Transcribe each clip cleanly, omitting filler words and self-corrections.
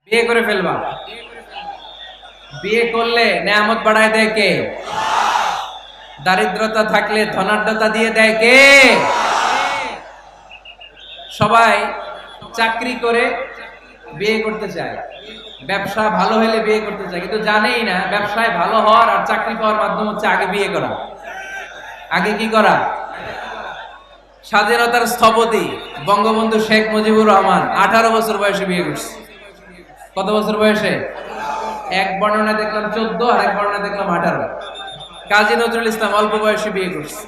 বিয়ে করে ফেলবা। বিয়ে করলে নেয়ামত বাড়ায় দেয় কে? দারিদ্রতা থাকলে ধনাঢ্যতা দিয়ে দেয় কে? সবাই চাকরি করে বিয়ে করতে চায়, ব্যবসা ভালো হলে বিয়ে করতে চায়, কিন্তু জানেই না ব্যবসায় ভালো হওয়ার আর চাকরি পাওয়ার মাধ্যম হচ্ছে আগে বিয়ে করা। আগে কি করা? স্বাধীনতার স্থপতি বঙ্গবন্ধু শেখ মুজিবুর রহমান 18 বছর বয়সে বিয়ে করছে। কত বছর বয়সে? এক বর্ণনা দেখলাম 14, আর এক বর্ণনা দেখলাম 18। কাজী নজরুল ইসলাম অল্প বয়সে বিয়ে করছে।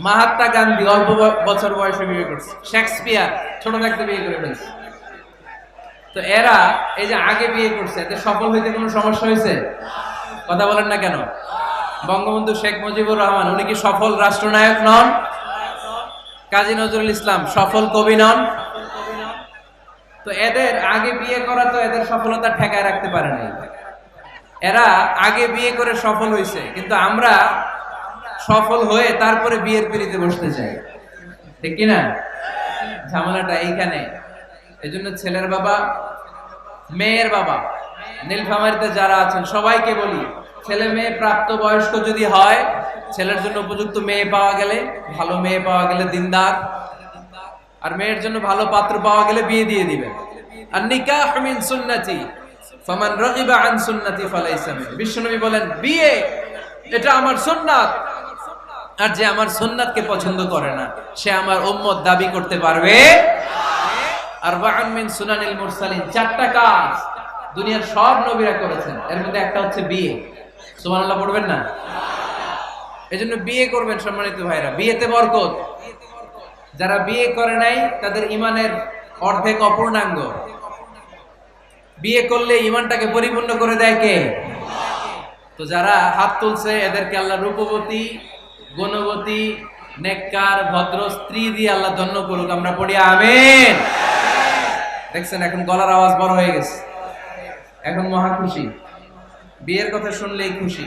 মহাত্মা গান্ধী অল্প বছর বয়সে বিয়ে করছে। শেক্সপিয়ার ছোট থাকতে বিয়ে করে ফেলছে। তো এরা এই যে আগে বিয়ে করছে, এতে সফল হইতে কোনো সমস্যা হয়েছে? কথা বলেন না কেন? বঙ্গবন্ধু শেখ মুজিবুর রহমান উনি কি সফল রাষ্ট্রনায়ক নন? কাজী নজরুল ইসলাম সফল কবি নন? তো এদের আগে বিয়ে করা তো এদের সফলতা ঠেকায় রাখতে পারে নাই। এরা আগে বিয়ে করে সফল হয়েছে, কিন্তু আমরা সফল হয়ে তারপরে বিয়ের পিড়িতে বসতে চাই, ঠিক কিনা? ঝামেলাটা এইখানে। এই জন্য ছেলের বাবা, মেয়ের বাবা, নীলফামারীতে যারা আছেন সবাইকে বলি, ছেলে মেয়ে প্রাপ্ত বয়স্ক যদি হয়, ছেলের জন্য উপযুক্ত মেয়ে পাওয়া গেলে, ভালো মেয়ে পাওয়া গেলে দিনদার, আর মেয়ের জন্য ভালো পাত্র পাওয়া গেলে বিয়ে দিয়ে দিবেন। আর নিকাহ মিন সুন্নতি ফামান রাগিবা আন সুন্নতি ফালাইসা মিন। বিশ্বনবী বলেন বিয়ে এটা আমার সুন্নাত, আর যে আমার সুন্নাতকে পছন্দ করে না সে আমার উম্মত দাবি করতে পারবে। আরবাউন মিন সুনানিল মুরসালিন, 4টা কাজ দুনিয়ার সব নবীরা করেছেন, এর মধ্যে একটা হচ্ছে বিয়ে। সুবহানাল্লাহ পড়বেন না? এজন্য বিয়ে করবেন সম্মানিত ভাইরা, বিয়েতে বরকত। যারা বিয়ে করে নাই তাদের ঈমানের অর্ধেক অপূর্ণাঙ্গ। বিয়ে করলে ঈমানটাকে পরিপূর্ণ করে দেয় কে? তো যারা হাত তুলছে এদেরকে আল্লাহ রূপবতী, গুণবতী, নেককার, ভদ্র স্ত্রী দিয়ে আল্লাহ ধন্য করুক। আমরা পড়ি আমিন। দেখছেন এখন গলার আওয়াজ বড় হয়ে গেছে, এখন মহা খুশি, বিয়ের কথা শুনলেই খুশি।